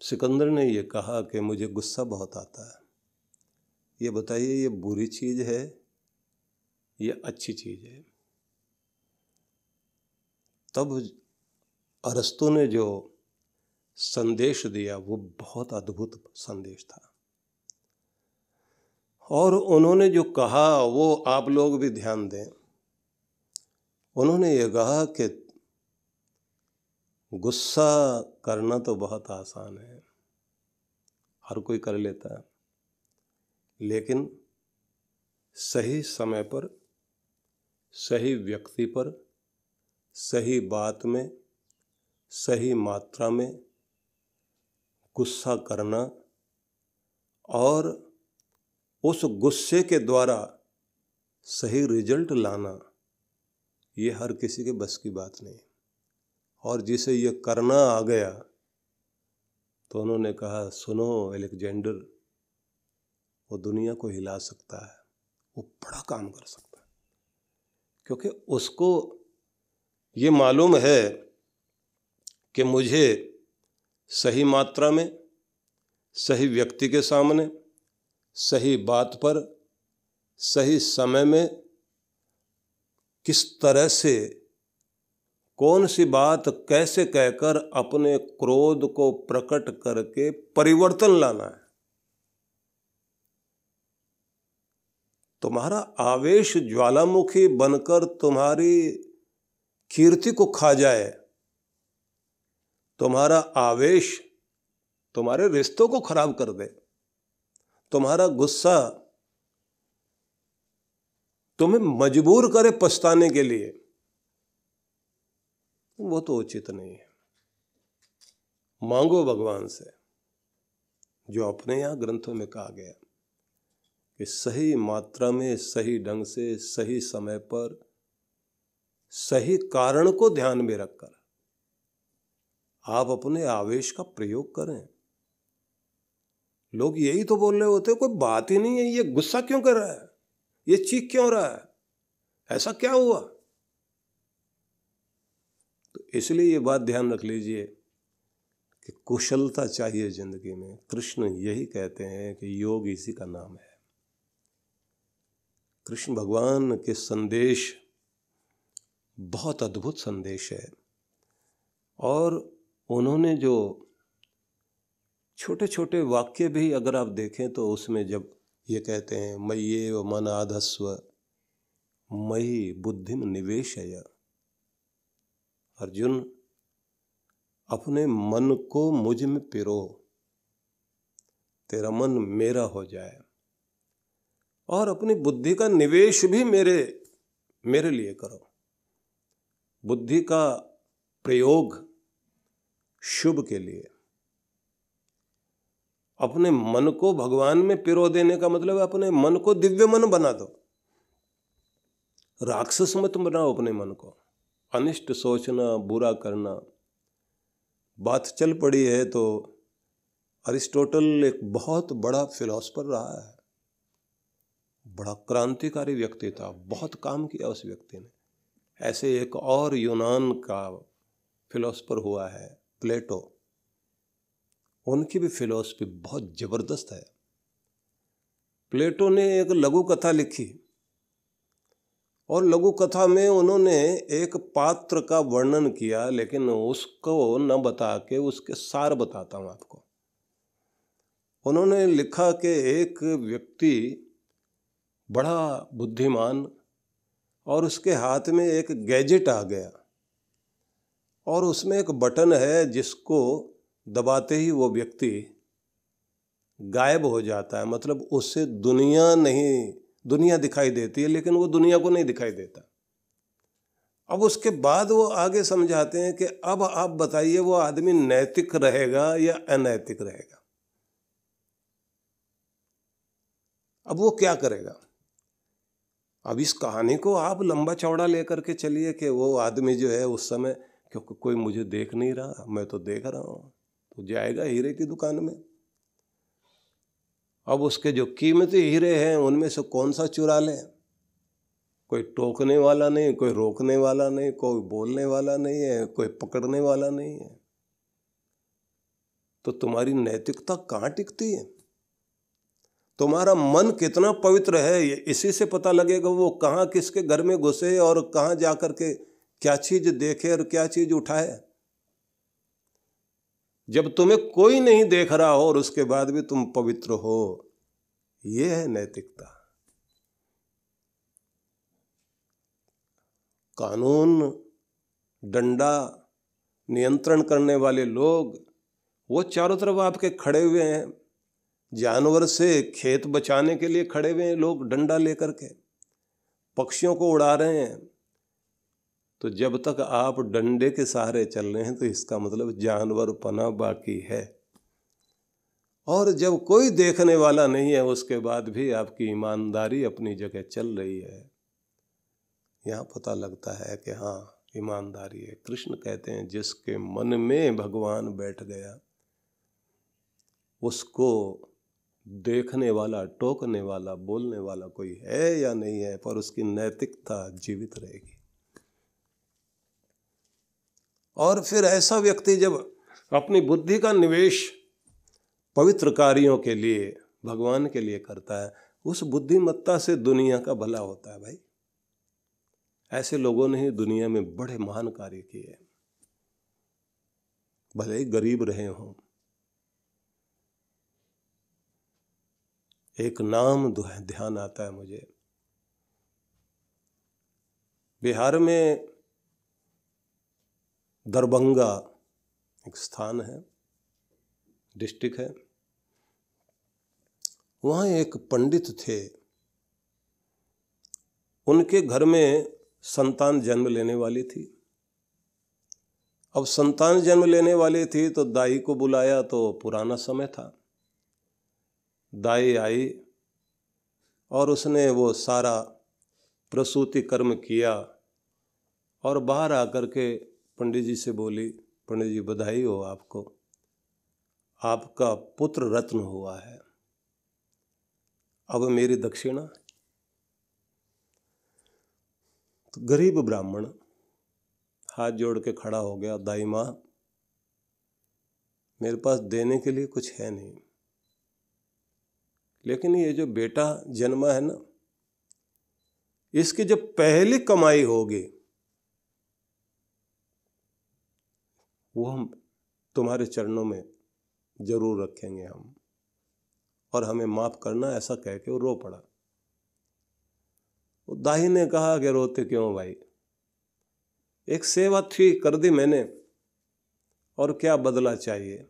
सिकंदर ने ये कहा कि मुझे गुस्सा बहुत आता है, ये बताइए ये बुरी चीज़ है या अच्छी चीज़ है। तब अरस्तु ने जो संदेश दिया वो बहुत अद्भुत संदेश था, और उन्होंने जो कहा वो आप लोग भी ध्यान दें। उन्होंने ये कहा कि गुस्सा करना तो बहुत आसान है, हर कोई कर लेता है, लेकिन सही समय पर, सही व्यक्ति पर, सही बात में, सही मात्रा में गुस्सा करना और उस गुस्से के द्वारा सही रिजल्ट लाना, ये हर किसी के बस की बात नहीं। और जिसे ये करना आ गया तो उन्होंने कहा, सुनो अलेक्जेंडर, वो दुनिया को हिला सकता है, वो बड़ा काम कर सकता है, क्योंकि उसको ये मालूम है कि मुझे सही मात्रा में, सही व्यक्ति के सामने, सही बात पर, सही समय में किस तरह से, कौन सी बात कैसे कहकर अपने क्रोध को प्रकट करके परिवर्तन लाना है। तुम्हारा आवेश ज्वालामुखी बनकर तुम्हारी कीर्ति को खा जाए, तुम्हारा आवेश तुम्हारे रिश्तों को खराब कर दे, तुम्हारा गुस्सा तुम्हें मजबूर करे पछताने के लिए, वो तो उचित नहीं है। मांगो भगवान से जो अपने यहाँ ग्रंथों में कहा गया कि सही मात्रा में, सही ढंग से, सही समय पर, सही कारण को ध्यान में रखकर आप अपने आवेश का प्रयोग करें। लोग यही तो बोल रहे होते, कोई बात ही नहीं है, ये गुस्सा क्यों कर रहा है, ये चीख क्यों रहा है, ऐसा क्या हुआ। तो इसलिए ये बात ध्यान रख लीजिए कि कुशलता चाहिए जिंदगी में। कृष्ण यही कहते हैं कि योग इसी का नाम है। कृष्ण भगवान के संदेश बहुत अद्भुत संदेश है, और उन्होंने जो छोटे छोटे वाक्य भी अगर आप देखें तो उसमें जब ये कहते हैं मय्येव मन आधस्व मयि बुद्धिम निवेशय, अर्जुन अपने मन को मुझ में पिरो, तेरा मन मेरा हो जाए, और अपनी बुद्धि का निवेश भी मेरे लिए करो। बुद्धि का प्रयोग शुभ के लिए। अपने मन को भगवान में पिरो देने का मतलब है अपने मन को दिव्य मन बना दो, राक्षस मत बनाओ अपने मन को। अनिष्ट सोचना, बुरा करना, बात चल पड़ी है तो अरिस्टोटल एक बहुत बड़ा फिलोसफर रहा है, बड़ा क्रांतिकारी व्यक्ति था, बहुत काम किया उस व्यक्ति ने। ऐसे एक और यूनान का फिलोसफर हुआ है प्लेटो, उनकी भी फिलॉसफी बहुत जबरदस्त है। प्लेटो ने एक लघु कथा लिखी, और लघु कथा में उन्होंने एक पात्र का वर्णन किया, लेकिन उसको न बता के उसके सार बताता हूं आपको। उन्होंने लिखा कि एक व्यक्ति बड़ा बुद्धिमान, और उसके हाथ में एक गैजेट आ गया, और उसमें एक बटन है जिसको दबाते ही वो व्यक्ति गायब हो जाता है। मतलब उससे दुनिया दिखाई देती है, लेकिन वो दुनिया को नहीं दिखाई देता। अब उसके बाद वो आगे समझाते हैं कि अब आप बताइए वो आदमी नैतिक रहेगा या अनैतिक रहेगा, अब वो क्या करेगा। अब इस कहानी को आप लंबा चौड़ा लेकर के चलिए कि वो आदमी जो है उस समय, क्योंकि कोई मुझे देख नहीं रहा, मैं तो देख रहा हूं, तो जाएगा हीरे की दुकान में। अब उसके जो कीमती हीरे हैं उनमें से कौन सा चुरा ले। कोई टोकने वाला नहीं, कोई रोकने वाला नहीं, कोई बोलने वाला नहीं है, कोई पकड़ने वाला नहीं है। तो तुम्हारी नैतिकता कहाँ टिकती है? तुम्हारा मन कितना पवित्र है ये इसी से पता लगेगा। वो कहाँ किसके घर में घुसे और कहाँ जाकर के क्या चीज देखे और क्या चीज उठाए। जब तुम्हें कोई नहीं देख रहा हो और उसके बाद भी तुम पवित्र हो, ये है नैतिकता। कानून, डंडा, नियंत्रण करने वाले लोग वो चारों तरफ आपके खड़े हुए हैं। जानवर से खेत बचाने के लिए खड़े हुए हैं लोग डंडा लेकर के, पक्षियों को उड़ा रहे हैं। तो जब तक आप डंडे के सहारे चल रहे हैं तो इसका मतलब जानवर पना बाकी है। और जब कोई देखने वाला नहीं है उसके बाद भी आपकी ईमानदारी अपनी जगह चल रही है, यहाँ पता लगता है कि हाँ ईमानदारी है। कृष्ण कहते हैं जिसके मन में भगवान बैठ गया उसको देखने वाला, टोकने वाला, बोलने वाला कोई है या नहीं है, पर उसकी नैतिकता जीवित रहेगी। और फिर ऐसा व्यक्ति जब अपनी बुद्धि का निवेश पवित्र कार्यों के लिए, भगवान के लिए करता है, उस बुद्धिमत्ता से दुनिया का भला होता है भाई। ऐसे लोगों ने ही दुनिया में बड़े महान कार्य किए, भले ही गरीब रहे हों। एक नाम ध्यान आता है मुझे, बिहार में दरभंगा एक स्थान है, डिस्ट्रिक्ट है। वहाँ एक पंडित थे, उनके घर में संतान जन्म लेने वाली थी। अब संतान जन्म लेने वाली थी तो दाई को बुलाया, तो पुराना समय था। दाई आई और उसने वो सारा प्रसूति कर्म किया और बाहर आकर के पंडित जी से बोली, पंडित जी बधाई हो आपको, आपका पुत्र रत्न हुआ है, अब मेरी दक्षिणा। तो गरीब ब्राह्मण हाथ जोड़ के खड़ा हो गया, दाई माँ मेरे पास देने के लिए कुछ है नहीं, लेकिन ये जो बेटा जन्मा है ना, इसकी जब पहली कमाई होगी वो हम तुम्हारे चरणों में जरूर रखेंगे हम, और हमें माफ करना, ऐसा कह के वो रो पड़ा। वो दाई ने कहा कि रोते क्यों भाई, एक सेवा थी कर दी मैंने, और क्या बदला चाहिए।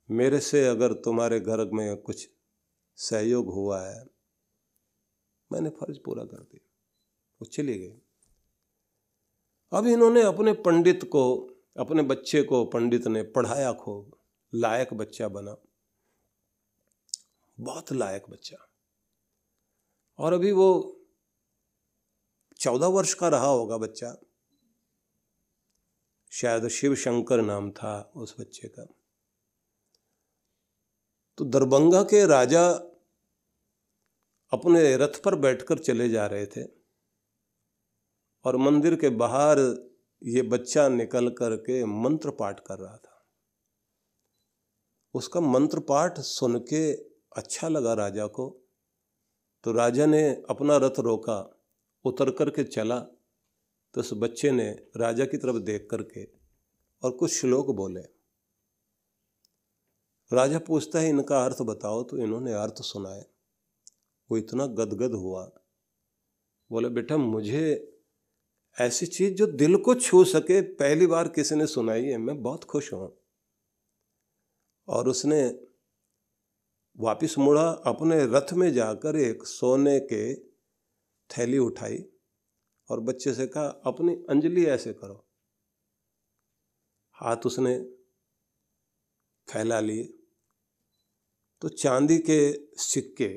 मेरे से अगर तुम्हारे घर में कुछ सहयोग हुआ है, मैंने फर्ज पूरा कर दिया। वो चली गई। अब इन्होंने अपने पंडित को, अपने बच्चे को पंडित ने पढ़ाया खूब, लायक बच्चा बना, बहुत लायक बच्चा। और अभी वो 14 वर्ष का रहा होगा बच्चा, शायद शिव शंकर नाम था उस बच्चे का। तो दरभंगा के राजा अपने रथ पर बैठकर चले जा रहे थे और मंदिर के बाहर ये बच्चा निकल करके मंत्र पाठ कर रहा था। उसका मंत्र पाठ सुन के अच्छा लगा राजा को, तो राजा ने अपना रथ रोका, उतर करके चला। तो उस बच्चे ने राजा की तरफ देख करके और कुछ श्लोक बोले। राजा पूछता है इनका अर्थ बताओ, तो इन्होंने अर्थ सुनाए। वो इतना गदगद हुआ, बोले बेटा मुझे ऐसी चीज जो दिल को छू सके पहली बार किसी ने सुनाई है, मैं बहुत खुश हूं। और उसने वापिस मुड़ा, अपने रथ में जाकर एक सोने के थैली उठाई और बच्चे से कहा अपनी अंजलि ऐसे करो। हाथ उसने फैला लिए तो चांदी के सिक्के,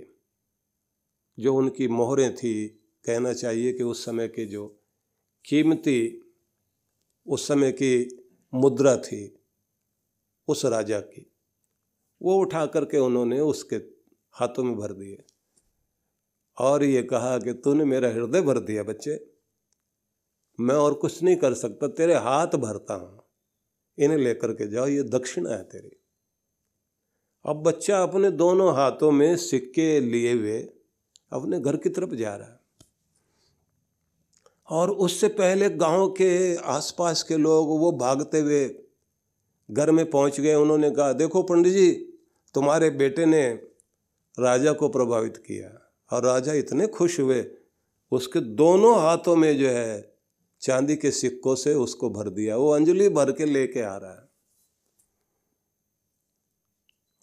जो उनकी मोहरें थी, कहना चाहिए कि उस समय के जो कीमती, उस समय की मुद्रा थी उस राजा की, वो उठा करके उन्होंने उसके हाथों में भर दिए और ये कहा कि तूने मेरा हृदय भर दिया बच्चे, मैं और कुछ नहीं कर सकता, तेरे हाथ भरता हूँ, इन्हें लेकर के जाओ, ये दक्षिणा है तेरी। अब बच्चा अपने दोनों हाथों में सिक्के लिए हुए अपने घर की तरफ जा रहा है, और उससे पहले गांव के आसपास के लोग वो भागते हुए घर में पहुंच गए। उन्होंने कहा, देखो पंडित जी, तुम्हारे बेटे ने राजा को प्रभावित किया। और राजा इतने खुश हुए, उसके दोनों हाथों में जो है चांदी के सिक्कों से उसको भर दिया। वो अंजलि भर के लेके आ रहा है,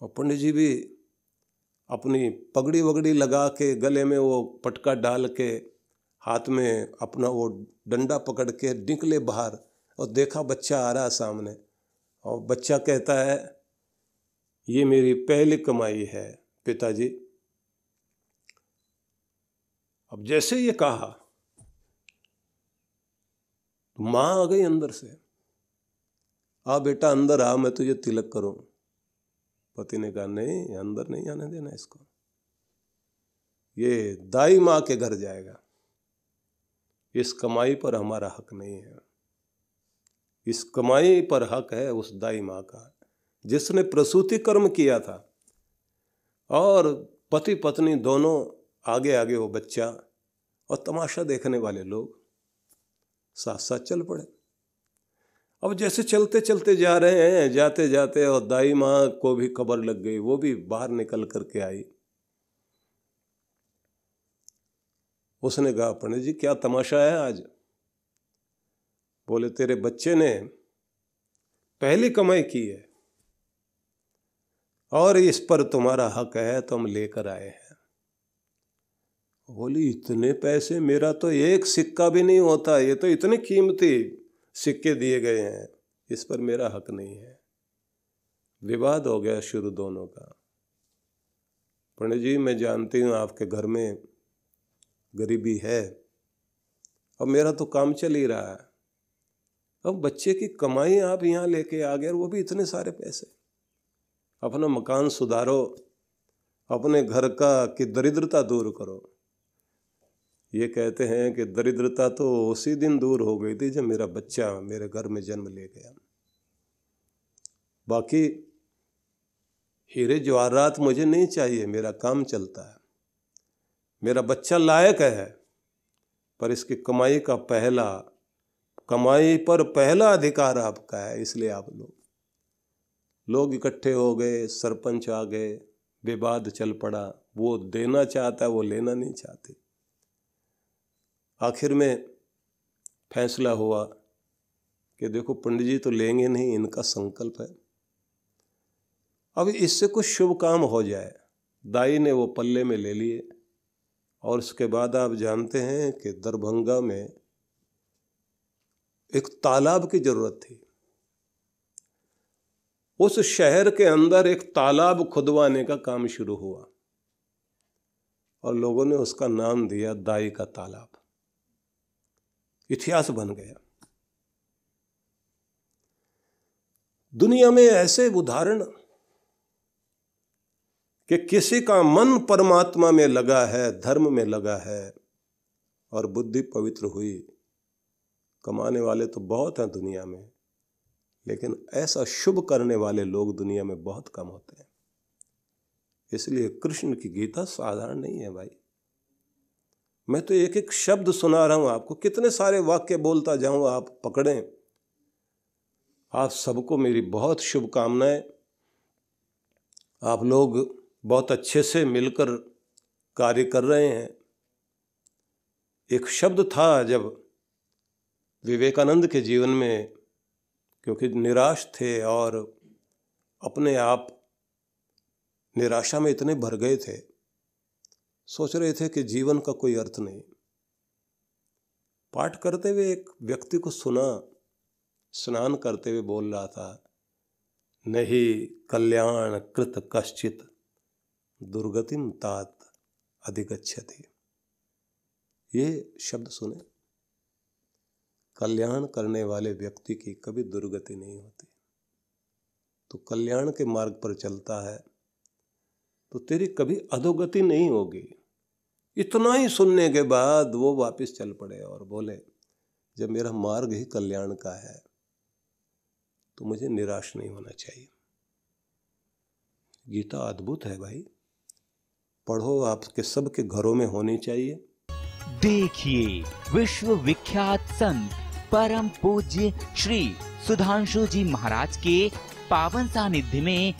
और पंडित जी भी अपनी पगड़ी वगड़ी लगा के, गले में वो पटका डाल के, हाथ में अपना वो डंडा पकड़ के निकले बाहर, और देखा बच्चा आ रहा है सामने। और बच्चा कहता है, ये मेरी पहली कमाई है पिताजी। अब जैसे ये कहा, तो माँ आ गई अंदर से, आ बेटा अंदर आ, मैं तुझे तिलक करूं। पति ने कहा, नहीं, अंदर नहीं आने देना इसको, ये दाई माँ के घर जाएगा, इस कमाई पर हमारा हक नहीं है। इस कमाई पर हक है उस दाई माँ का, जिसने प्रसूति कर्म किया था। और पति पत्नी दोनों आगे आगे, वो बच्चा और तमाशा देखने वाले लोग साथ साथ चल पड़े। अब जैसे चलते चलते जा रहे हैं, जाते जाते, और दाई माँ को भी खबर लग गई, वो भी बाहर निकल करके आई। उसने कहा, पंडित जी क्या तमाशा है आज? बोले, तेरे बच्चे ने पहली कमाई की है और इस पर तुम्हारा हक है, तो हम लेकर आए हैं। बोली, इतने पैसे? मेरा तो एक सिक्का भी नहीं होता, ये तो इतने कीमती सिक्के दिए गए हैं, इस पर मेरा हक नहीं है। विवाद हो गया शुरू दोनों का। पंडित जी, मैं जानती हूँ आपके घर में गरीबी है, अब मेरा तो काम चल ही रहा है, अब बच्चे की कमाई आप यहाँ लेके आ गए, और वो भी इतने सारे पैसे। अपना मकान सुधारो, अपने घर का की दरिद्रता दूर करो। ये कहते हैं कि दरिद्रता तो उसी दिन दूर हो गई थी जब मेरा बच्चा मेरे घर में जन्म ले गया। बाकी हीरे जवाहरात मुझे नहीं चाहिए, मेरा काम चलता है, मेरा बच्चा लायक है, पर इसकी कमाई पर पहला अधिकार आपका है। इसलिए आप लोग इकट्ठे हो गए, सरपंच आ गए, विवाद चल पड़ा। वो देना चाहता है, वो लेना नहीं चाहते। आखिर में फैसला हुआ कि देखो पंडित जी तो लेंगे नहीं, इनका संकल्प है, अब इससे कुछ शुभ काम हो जाए। दाई ने वो पल्ले में ले लिए, और उसके बाद आप जानते हैं कि दरभंगा में एक तालाब की जरूरत थी। उस शहर के अंदर एक तालाब खुदवाने का काम शुरू हुआ, और लोगों ने उसका नाम दिया दाई का तालाब। इतिहास बन गया। दुनिया में ऐसे उदाहरण कि किसी का मन परमात्मा में लगा है, धर्म में लगा है, और बुद्धि पवित्र हुई। कमाने वाले तो बहुत हैं दुनिया में, लेकिन ऐसा शुभ करने वाले लोग दुनिया में बहुत कम होते हैं। इसलिए कृष्ण की गीता साधारण नहीं है भाई। मैं तो एक एक शब्द सुना रहा हूं आपको, कितने सारे वाक्य बोलता जाऊं, आप पकड़ें। आप सबको मेरी बहुत शुभकामनाएं। आप लोग बहुत अच्छे से मिलकर कार्य कर रहे हैं। एक शब्द था जब विवेकानंद के जीवन में, क्योंकि निराश थे और अपने आप निराशा में इतने भर गए थे, सोच रहे थे कि जीवन का कोई अर्थ नहीं। पाठ करते हुए एक व्यक्ति को सुना, स्नान करते हुए बोल रहा था, नहीं कल्याण कृत कश्चित दुर्गतिम तात अधिगच्छति। ये शब्द सुने, कल्याण करने वाले व्यक्ति की कभी दुर्गति नहीं होती। तो कल्याण के मार्ग पर चलता है तो तेरी कभी अधोगति नहीं होगी। इतना ही सुनने के बाद वो वापस चल पड़े और बोले, जब मेरा मार्ग ही कल्याण का है तो मुझे निराश नहीं होना चाहिए। गीता अद्भुत है भाई, पढ़ो, आपके सबके घरों में होनी चाहिए। देखिए विश्व विख्यात संत परम पूज्य श्री सुधांशु जी महाराज के पावन सानिध्य में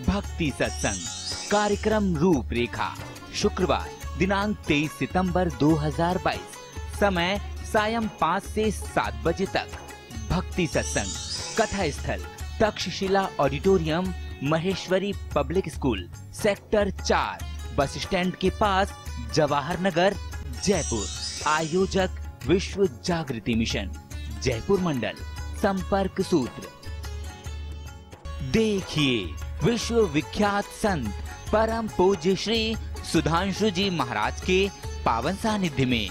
भक्ति सत्संग कार्यक्रम रूपरेखा शुक्रवार दिनांक 23 सितंबर 2022 समय सायं 5 से 7 बजे तक। भक्ति सत्संग कथा स्थल Takshashila auditorium Maheshwari public school sector 4 bus stand के पास जवाहर नगर जयपुर। आयोजक विश्व जागृति मिशन जयपुर मंडल। संपर्क सूत्र देखिए विश्व विख्यात संत परम पूज्य श्री सुधांशु जी महाराज के पावन सानिध्य में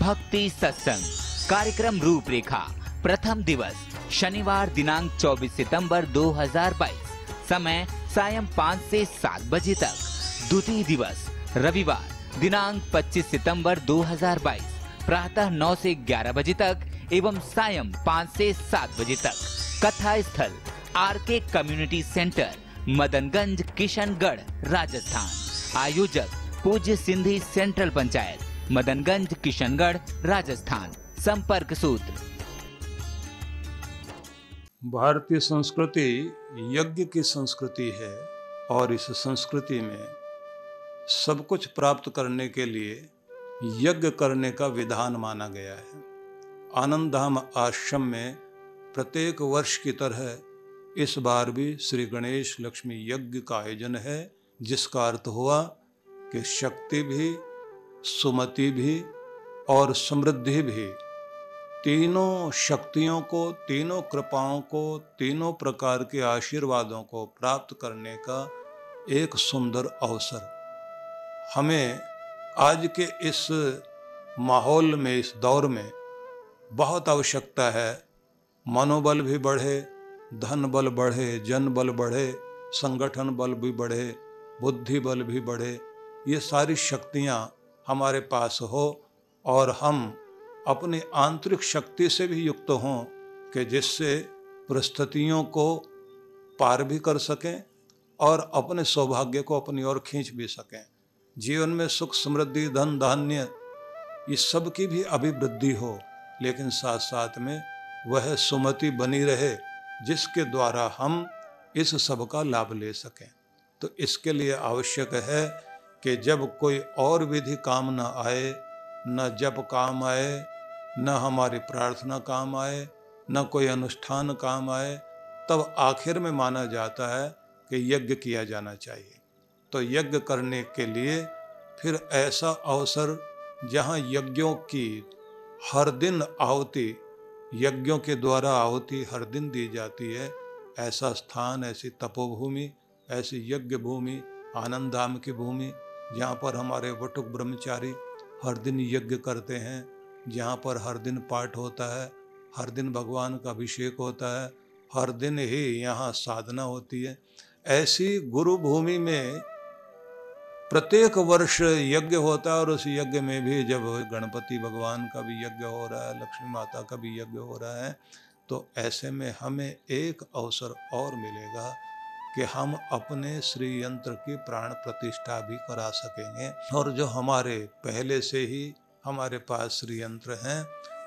भक्ति सत्संग कार्यक्रम रूपरेखा। प्रथम दिवस शनिवार दिनांक 24 सितंबर 2022 समय सायं 5 से 7 बजे तक। द्वितीय दिवस रविवार दिनांक 25 सितंबर 2022 प्रातः 9 से 11 बजे तक एवं सायं 5 से 7 बजे तक। कथा स्थल RK community centre Madanganj Kishangarh Rajasthan. आयोजक पूज्य सिंधी सेंट्रल पंचायत मदनगंज किशनगढ़ राजस्थान। संपर्क सूत्र भारतीय संस्कृति यज्ञ की संस्कृति है और इस संस्कृति में सब कुछ प्राप्त करने के लिए यज्ञ करने का विधान माना गया है। आनंद धाम आश्रम में प्रत्येक वर्ष की तरह इस बार भी श्री गणेश लक्ष्मी यज्ञ का आयोजन है, जिसका अर्थ हुआ कि शक्ति भी, सुमति भी और समृद्धि भी, तीनों शक्तियों को, तीनों कृपाओं को, तीनों प्रकार के आशीर्वादों को प्राप्त करने का एक सुंदर अवसर हमें आज के इस माहौल में, इस दौर में बहुत आवश्यकता है। मनोबल भी बढ़े, धन बल बढ़े, जन बल बढ़े, संगठन बल भी बढ़े, बुद्धि बल भी बढ़े, ये सारी शक्तियाँ हमारे पास हो और हम अपनी आंतरिक शक्ति से भी युक्त हों कि जिससे परिस्थितियों को पार भी कर सकें और अपने सौभाग्य को अपनी ओर खींच भी सकें। जीवन में सुख समृद्धि धन धान्य ये सब की भी अभिवृद्धि हो, लेकिन साथ साथ में वह सुमति बनी रहे जिसके द्वारा हम इस सब का लाभ ले सकें। तो इसके लिए आवश्यक है कि जब कोई और विधि काम न आए, न जप काम आए, न हमारी प्रार्थना काम आए, न कोई अनुष्ठान काम आए, तब आखिर में माना जाता है कि यज्ञ किया जाना चाहिए। तो यज्ञ करने के लिए फिर ऐसा अवसर जहाँ यज्ञों की हर दिन आहुति, यज्ञों के द्वारा आहुति हर दिन दी जाती है, ऐसा स्थान, ऐसी तपोभूमि, ऐसी यज्ञ भूमि, आनंद धाम की भूमि, जहाँ पर हमारे वटुक ब्रह्मचारी हर दिन यज्ञ करते हैं, जहाँ पर हर दिन पाठ होता है, हर दिन भगवान का अभिषेक होता है, हर दिन ही यहाँ साधना होती है। ऐसी गुरु भूमि में प्रत्येक वर्ष यज्ञ होता है और उस यज्ञ में भी जब गणपति भगवान का भी यज्ञ हो रहा है, लक्ष्मी माता का भी यज्ञ हो रहा है, तो ऐसे में हमें एक अवसर और मिलेगा कि हम अपने श्री यंत्र की प्राण प्रतिष्ठा भी करा सकेंगे और जो हमारे पहले से ही हमारे पास श्री यंत्र हैं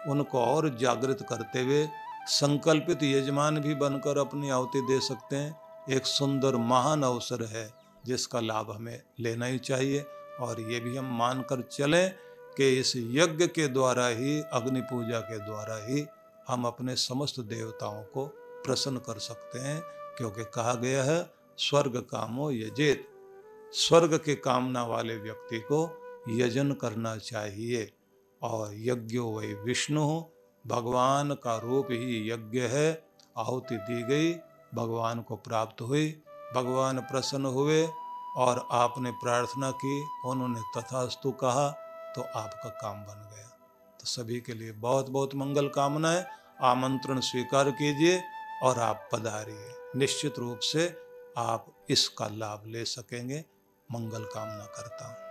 उनको और जागृत करते हुए संकल्पित यजमान भी बनकर अपनी आहुति दे सकते हैं। एक सुंदर महान अवसर है जिसका लाभ हमें लेना ही चाहिए और ये भी हम मानकर चलें कि इस यज्ञ के द्वारा ही, अग्नि पूजा के द्वारा ही हम अपने समस्त देवताओं को प्रसन्न कर सकते हैं, क्योंकि कहा गया है स्वर्ग कामो यजेत, स्वर्ग के कामना वाले व्यक्ति को यजन करना चाहिए। और यज्ञो वै विष्णु, भगवान का रूप ही यज्ञ है। आहुति दी गई, भगवान को प्राप्त हुई, भगवान प्रसन्न हुए और आपने प्रार्थना की, उन्होंने तथास्तु कहा तो आपका काम बन गया। तो सभी के लिए बहुत बहुत मंगल कामनाएं। आमंत्रण स्वीकार कीजिए और आप पधारिए, निश्चित रूप से आप इसका लाभ ले सकेंगे। मंगल कामना करता हूँ।